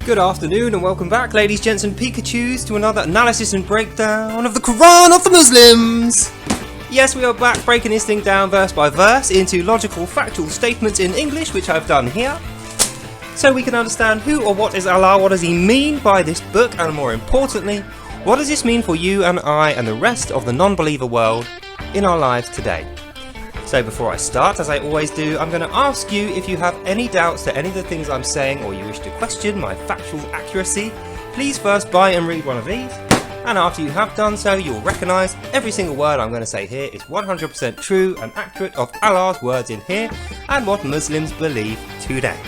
Good afternoon and welcome back, ladies, gents and Pikachus, to another analysis and breakdown of the Quran of the Muslims! Yes, we are back breaking this thing down verse by verse into logical, factual statements in English, which I've done here, so we can understand who or what is Allah, what does he mean by this book, and more importantly, what does this mean for you and I and the rest of the non-believer world in our lives today. So before I start, as I always do, I'm going to ask you if you have any doubts to any of the things I'm saying or you wish to question my factual accuracy, please first buy and read one of these, and after you have done so, you'll recognise every single word I'm going to say here is 100% true and accurate of Allah's words in here and what Muslims believe today.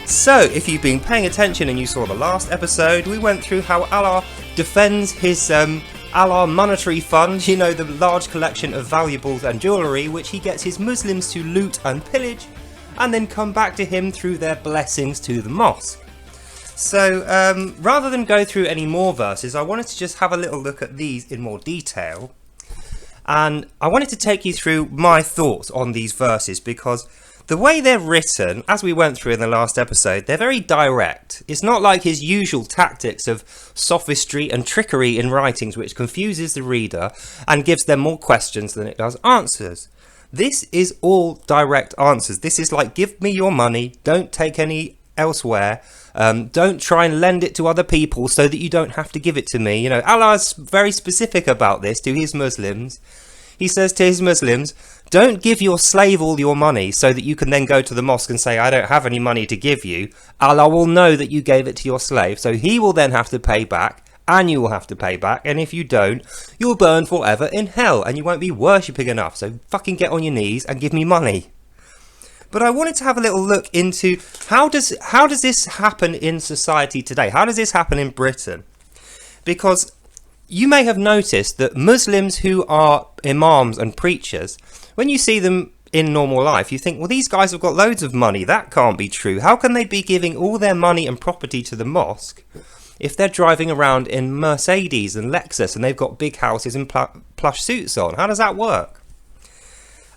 So, if you've been paying attention and you saw the last episode, we went through how Allah defends his Allah monetary fund, you know, the large collection of valuables and jewellery which he gets his Muslims to loot and pillage and then come back to him through their blessings to the mosque. So rather than go through any more verses, I wanted to just have a little look at these in more detail, and I wanted to take you through my thoughts on these verses because the way they're written, as we went through in the last episode, they're very direct. It's not like his usual tactics of sophistry and trickery in writings which confuses the reader and gives them more questions than it does answers. This is all direct answers. This is like, give me your money, don't take any elsewhere, don't try and lend it to other people so that you don't have to give it to me. You know, Allah's very specific about this to his Muslims. He says to his Muslims, don't give your slave all your money so that you can then go to the mosque and say, I don't have any money to give you. Allah will know that you gave it to your slave, so he will then have to pay back, and you will have to pay back, and if you don't, you'll burn forever in hell, and you won't be worshipping enough, so fucking get on your knees and give me money. But I wanted to have a little look into how does this happen in society today? How does this happen in Britain? Because you may have noticed that Muslims who are imams and preachers, when you see them in normal life, you think, well, these guys have got loads of money. That can't be true. How can they be giving all their money and property to the mosque if they're driving around in Mercedes and Lexus and they've got big houses and plush suits on? How does that work?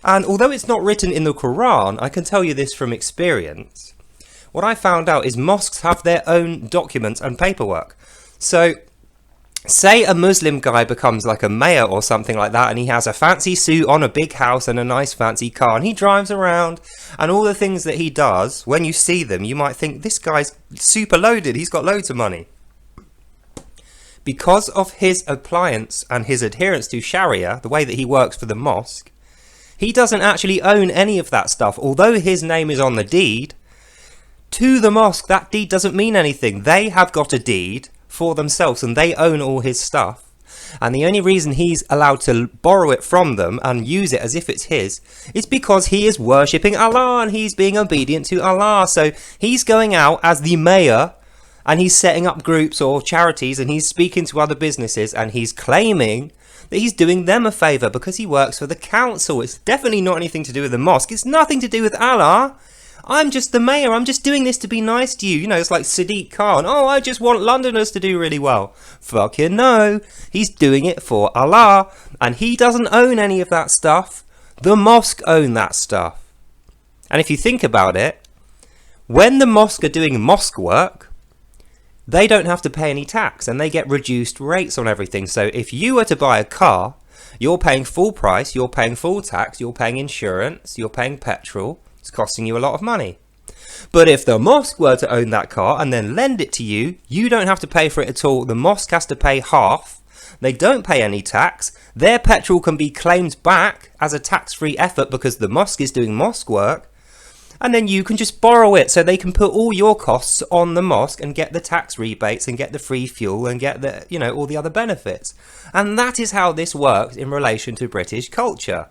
And although it's not written in the Quran, I can tell you this from experience. What I found out is mosques have their own documents and paperwork. So say a Muslim guy becomes like a mayor or something like that, and he has a fancy suit on, a big house and a nice fancy car, and he drives around, and all the things that he does, when you see them, you might think, this guy's super loaded, he's got loads of money. Because of his appliance and his adherence to Sharia, the way that he works for the mosque, he doesn't actually own any of that stuff. Although his name is on the deed, to the mosque, that deed doesn't mean anything. They have got a deed for themselves and they own all his stuff, and the only reason he's allowed to borrow it from them and use it as if it's his is because he is worshipping Allah and he's being obedient to Allah. So he's going out as the mayor and he's setting up groups or charities and he's speaking to other businesses and he's claiming that he's doing them a favour because he works for the council. It's definitely not anything to do with the mosque. It's nothing to do with Allah. I'm just the mayor, I'm just doing this to be nice to you. You know, it's like Sadiq Khan. Oh, I just want Londoners to do really well. Fucking no. He's doing it for Allah. And he doesn't own any of that stuff. The mosque own that stuff. And if you think about it, when the mosque are doing mosque work, they don't have to pay any tax and they get reduced rates on everything. So if you were to buy a car, you're paying full price, you're paying full tax, you're paying insurance, you're paying petrol. It's costing you a lot of money. But if the mosque were to own that car and then lend it to you, you don't have to pay for it at all. The mosque has to pay half. They don't pay any tax. Their petrol can be claimed back as a tax-free effort because the mosque is doing mosque work. And then you can just borrow it so they can put all your costs on the mosque and get the tax rebates and get the free fuel and get the, you know, all the other benefits. And that is how this works in relation to British culture.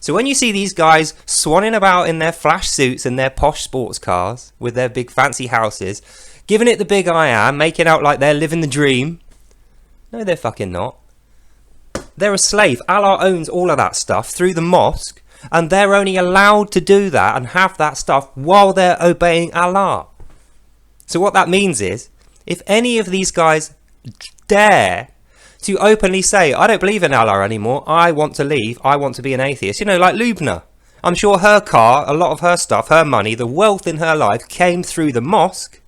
So when you see these guys swanning about in their flash suits and their posh sports cars with their big fancy houses, giving it the big I am, making out like they're living the dream, no, they're fucking not. They're a slave. Allah owns all of that stuff through the mosque, and they're only allowed to do that and have that stuff while they're obeying Allah. So what that means is, if any of these guys dare to openly say, I don't believe in Allah anymore, I want to leave, I want to be an atheist. You know, like Lubna. I'm sure her car, a lot of her stuff, her money, the wealth in her life came through the mosque.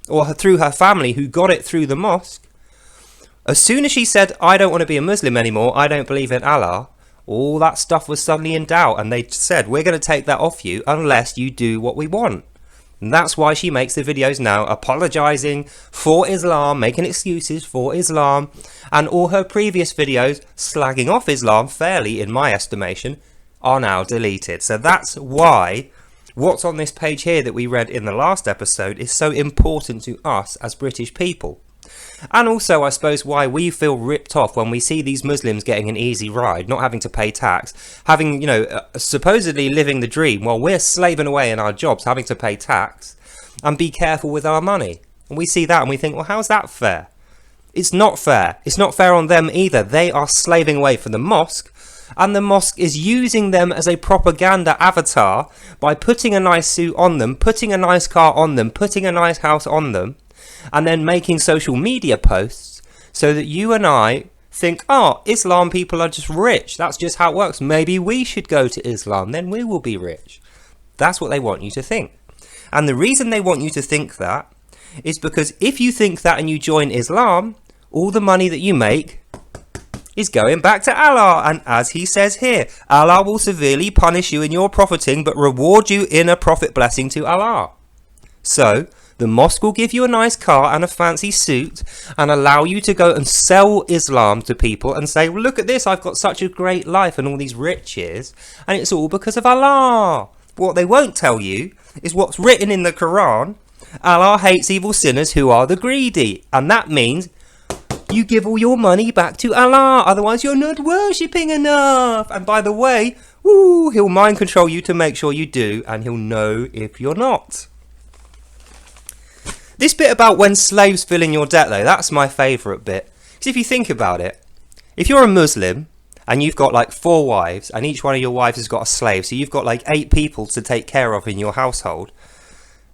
or through her family who got it through the mosque, as soon as she said, I don't want to be a Muslim anymore, I don't believe in Allah, all that stuff was suddenly in doubt, and they said, we're going to take that off you unless you do what we want. And that's why she makes the videos now, apologising for Islam, making excuses for Islam, and all her previous videos slagging off Islam, fairly in my estimation, are now deleted. So that's why what's on this page here that we read in the last episode is so important to us as British people. And also, I suppose, why we feel ripped off when we see these Muslims getting an easy ride, not having to pay tax, having, you know, supposedly living the dream while we're slaving away in our jobs, having to pay tax and be careful with our money. And we see that and we think, well, how's that fair? It's not fair. It's not fair on them either. They are slaving away for the mosque, and the mosque is using them as a propaganda avatar by putting a nice suit on them, putting a nice car on them, putting a nice house on them, and then making social media posts so that you and I think, oh, Islam people are just rich. That's just how it works. Maybe we should go to Islam, then we will be rich. That's what they want you to think. And the reason they want you to think that is because if you think that and you join Islam, all the money that you make is going back to Allah. And as he says here, Allah will severely punish you in your profiting, but reward you in a profit blessing to Allah. So the mosque will give you a nice car and a fancy suit and allow you to go and sell Islam to people and say, well, look at this, I've got such a great life and all these riches, and it's all because of Allah. What they won't tell you is what's written in the Quran. Allah hates evil sinners who are the greedy, and that means you give all your money back to Allah, otherwise you're not worshipping enough. And by the way, he'll mind control you to make sure you do, and he'll know if you're not. This bit about when slaves fill in your debt, though, that's my favourite bit. Because if you think about it, if you're a Muslim and you've got like 4 wives and each one of your wives has got a slave, so you've got like 8 people to take care of in your household,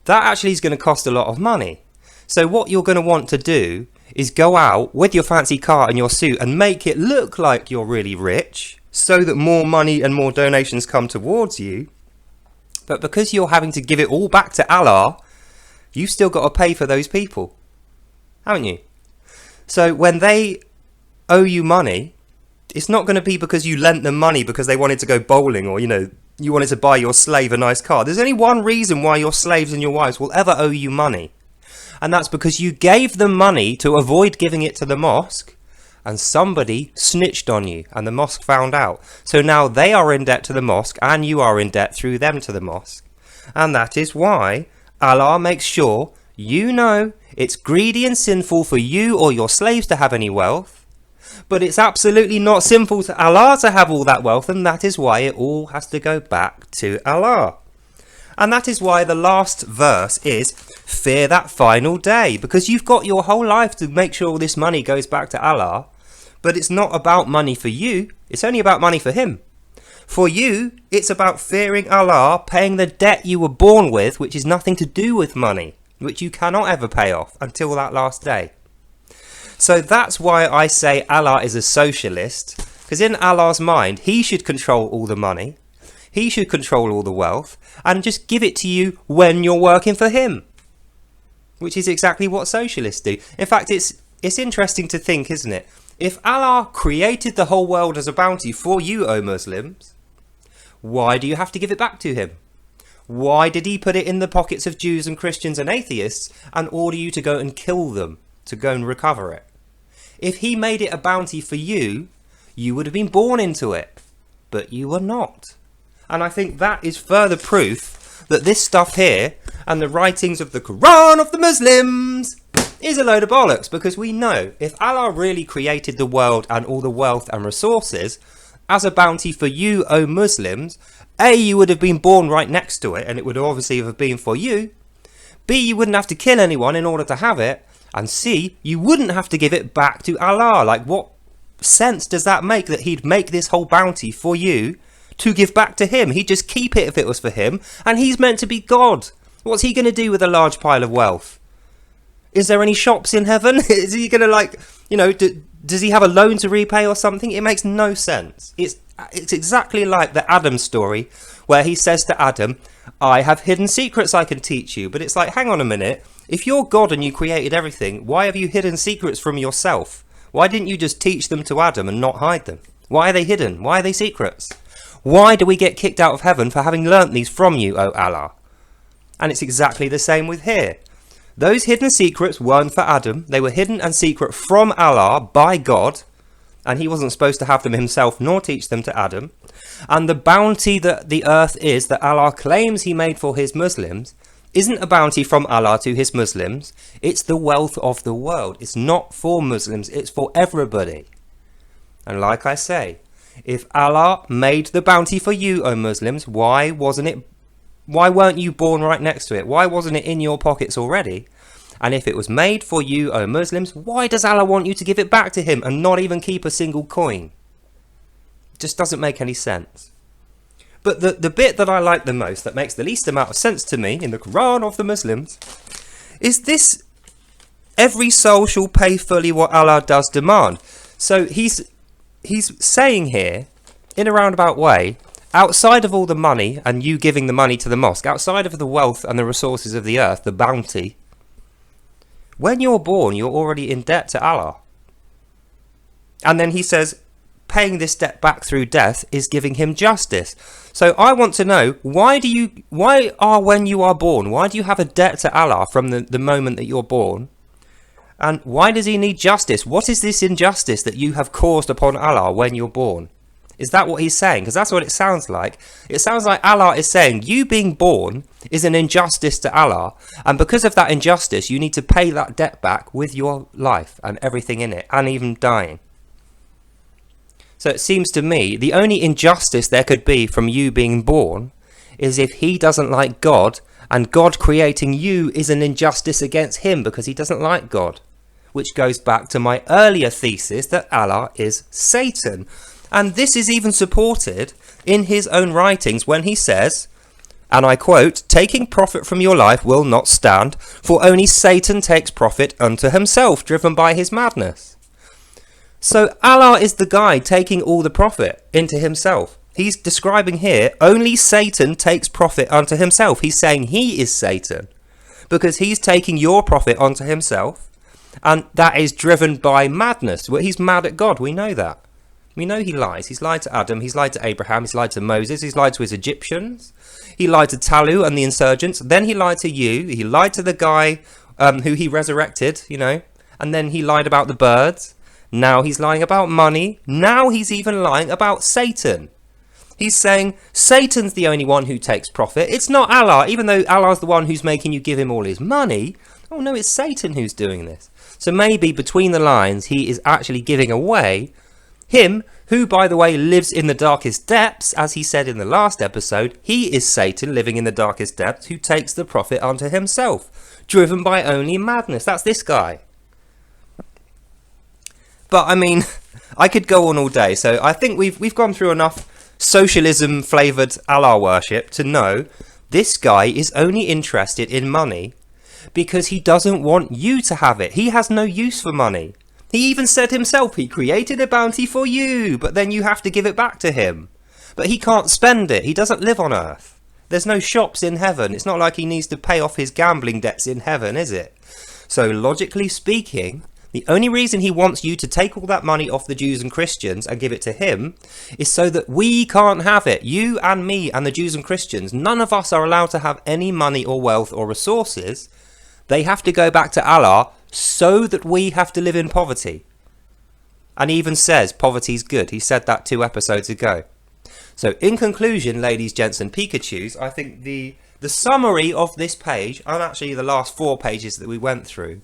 that actually is going to cost a lot of money. So what you're going to want to do is go out with your fancy car and your suit and make it look like you're really rich so that more money and more donations come towards you. But because you're having to give it all back to Allah, you've still got to pay for those people, haven't you? So when they owe you money, it's not going to be because you lent them money because they wanted to go bowling or, you know, you wanted to buy your slave a nice car. There's only one reason why your slaves and your wives will ever owe you money. And that's because you gave them money to avoid giving it to the mosque, and somebody snitched on you and the mosque found out. So now they are in debt to the mosque and you are in debt through them to the mosque. And that is why Allah makes sure you know it's greedy and sinful for you or your slaves to have any wealth, but it's absolutely not sinful to Allah to have all that wealth, and that is why it all has to go back to Allah. And that is why the last verse is, fear that final day, because you've got your whole life to make sure all this money goes back to Allah, but it's not about money for you, it's only about money for Him. For you, it's about fearing Allah, paying the debt you were born with, which is nothing to do with money, which you cannot ever pay off until that last day. So that's why I say Allah is a socialist, because in Allah's mind, He should control all the money, He should control all the wealth, and just give it to you when you're working for Him, which is exactly what socialists do. In fact, it's interesting to think, isn't it? If Allah created the whole world as a bounty for you, O Muslims, why do you have to give it back to Him? Why did He put it in the pockets of Jews and Christians and atheists and order you to go and kill them, to go and recover it? If He made it a bounty for you, you would have been born into it, but you were not. And I think that is further proof that this stuff here and the writings of the Quran of the Muslims is a load of bollocks, because we know if Allah really created the world and all the wealth and resources as a bounty for you, O Muslims, A, you would have been born right next to it and it would obviously have been for you. B, you wouldn't have to kill anyone in order to have it. And C, you wouldn't have to give it back to Allah. Like, what sense does that make, that He'd make this whole bounty for you to give back to Him? He'd just keep it if it was for Him, and He's meant to be God. What's He going to do with a large pile of wealth? Is there any shops in heaven? Is He going to, like, you know, does He have a loan to repay or something? It makes no sense. It's exactly like the Adam story, where He says to Adam, I have hidden secrets I can teach you. But it's like, hang on a minute, If you're God and you created everything, why have you hidden secrets from yourself? Why didn't you just teach them to Adam and not hide them? Why are they hidden? Why are they secrets? Why do we get kicked out of heaven for having learnt these from you, O Allah? And it's exactly the same with here. Those hidden secrets weren't for Adam. They were hidden and secret from Allah by God, and he wasn't supposed to have them himself nor teach them to Adam. And the bounty that the earth is that Allah claims he made for his Muslims isn't a bounty from Allah to his Muslims. It's the wealth of the world. It's not for Muslims. It's for everybody. And like I say, if Allah made the bounty for you, O Muslims, why weren't you born right next to it? Why wasn't it in your pockets already? And if it was made for you, O Muslims, why does Allah want you to give it back to him and not even keep a single coin? It just doesn't make any sense. But the bit that I like the most, that makes the least amount of sense to me in the Quran of the Muslims, is this: every soul shall pay fully what Allah does demand. So he's saying here, in a roundabout way, outside of all the money and you giving the money to the mosque, outside of the wealth and the resources of the earth, the bounty, when you're born, you're already in debt to Allah. And then he says, paying this debt back through death is giving him justice. So I want to know, when you are born, why do you have a debt to Allah from the moment that you're born? And why does he need justice? What is this injustice that you have caused upon Allah when you're born? Is that what he's saying? Because that's what it sounds like. It sounds like Allah is saying you being born is an injustice to Allah. And because of that injustice, you need to pay that debt back with your life and everything in it, and even dying. So it seems to me the only injustice there could be from you being born is if he doesn't like God, and God creating you is an injustice against him because he doesn't like God. Which goes back to my earlier thesis that Allah is Satan. And this is even supported in his own writings when he says, and I quote, "Taking profit from your life will not stand, for only Satan takes profit unto himself, driven by his madness." So Allah is the guy taking all the profit into himself. He's describing here, only Satan takes profit unto himself. He's saying he is Satan because he's taking your profit onto himself, and that is driven by madness. Well, he's mad at God, we know that. We know he lies. He's lied to Adam, he's lied to Abraham, he's lied to Moses, he's lied to his Egyptians, he lied to Talu and the insurgents, then he lied to you, he lied to the guy who he resurrected, and then he lied about the birds. Now he's lying about money. Now he's even lying about Satan. He's saying Satan's the only one who takes profit. It's not Allah, even though Allah's the one who's making you give him all his money. Oh no, it's Satan who's doing this. So maybe between the lines, he is actually giving away him, who, by the way, lives in the darkest depths, as he said in the last episode. He is Satan living in the darkest depths who takes the profit unto himself, driven by only madness. That's this guy. But I mean, I could go on all day. So I think we've gone through enough socialism flavoured Allah worship to know this guy is only interested in money because he doesn't want you to have it. He has no use for money. He even said himself he created a bounty for you, but then you have to give it back to him. But he can't spend it. He doesn't live on earth. There's no shops in heaven. It's not like he needs to pay off his gambling debts in heaven, is it? So logically speaking, the only reason he wants you to take all that money off the Jews and Christians and give it to him is so that we can't have it. You and me and the Jews and Christians, none of us are allowed to have any money or wealth or resources. They have to go back to Allah so that we have to live in poverty. And he even says poverty's good. He said that 2 episodes ago. So in conclusion, ladies, gents and Pikachus, I think the summary of this page, and actually the last 4 pages that we went through,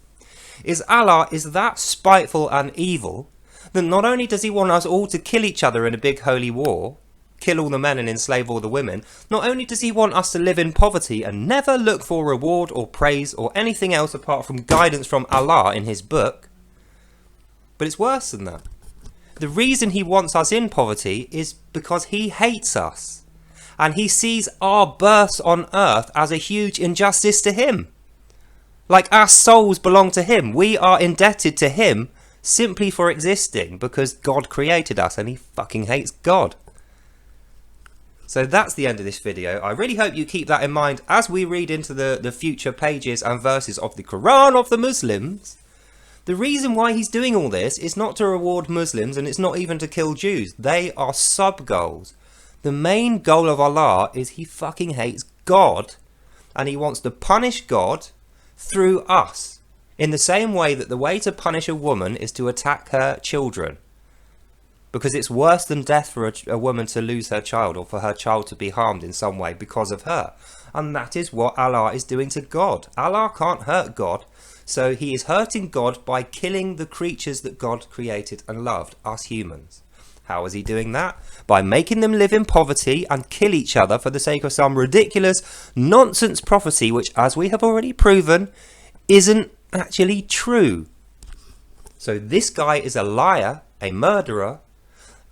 is Allah is that spiteful and evil that not only does he want us all to kill each other in a big holy war, kill all the men and enslave all the women, not only does he want us to live in poverty and never look for reward or praise or anything else apart from guidance from Allah in his book, but it's worse than that. The reason he wants us in poverty is because he hates us, and he sees our births on earth as a huge injustice to him. Like our souls belong to him. We are indebted to him simply for existing because God created us and he fucking hates God. So that's the end of this video. I really hope you keep that in mind as we read into the future pages and verses of the Quran of the Muslims. The reason why he's doing all this is not to reward Muslims, and it's not even to kill Jews. They are sub-goals. The main goal of Allah is he fucking hates God, and he wants to punish God through us. In the same way that the way to punish a woman is to attack her children. Because it's worse than death for a woman to lose her child, or for her child to be harmed in some way because of her. And that is what Allah is doing to God. Allah can't hurt God. So he is hurting God by killing the creatures that God created and loved, us humans. How is he doing that? By making them live in poverty and kill each other for the sake of some ridiculous nonsense prophecy, which, as we have already proven, isn't actually true. So this guy is a liar, a murderer,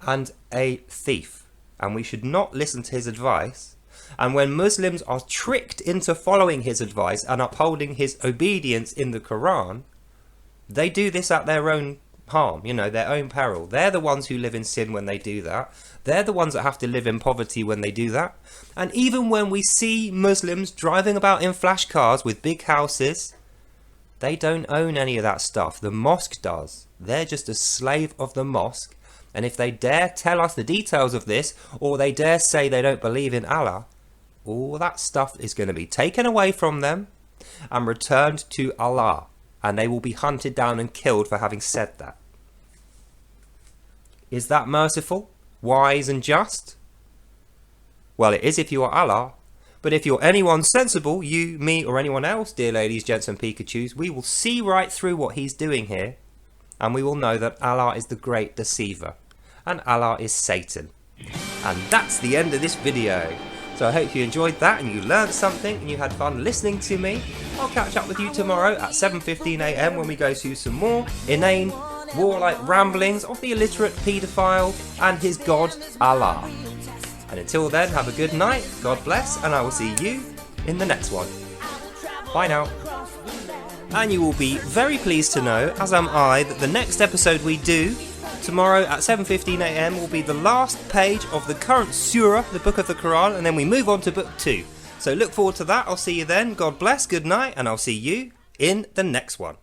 and a thief. And we should not listen to his advice. And when Muslims are tricked into following his advice and upholding his obedience in the Quran, they do this at their own harm, you know, their own peril. They're the ones who live in sin when they do that. They're the ones that have to live in poverty when they do that. And even when we see Muslims driving about in flash cars with big houses, they don't own any of that stuff. The mosque does. They're just a slave of the mosque. And if they dare tell us the details of this, or they dare say they don't believe in Allah, all that stuff is going to be taken away from them and returned to Allah. And they will be hunted down and killed for having said that. Is that merciful, wise and just? Well, it is if you are Allah. But if you're anyone sensible, you, me or anyone else, dear ladies, gents and Pikachus, we will see right through what he's doing here. And we will know that Allah is the great deceiver. And Allah is Satan. And that's the end of this video. So I hope you enjoyed that and you learned something and you had fun listening to me. I'll catch up with you tomorrow at 7:15 AM when we go through some more inane, warlike ramblings of the illiterate paedophile and his god Allah. And until then, have a good night, God bless, and I will see you in the next one. Bye now. And you will be very pleased to know, as am I, that the next episode we do tomorrow at 7:15 AM will be the last page of the current surah, the book of the Quran, and then we move on to book 2. So look forward to that. I'll see you then. God bless, good night, and I'll see you in the next one.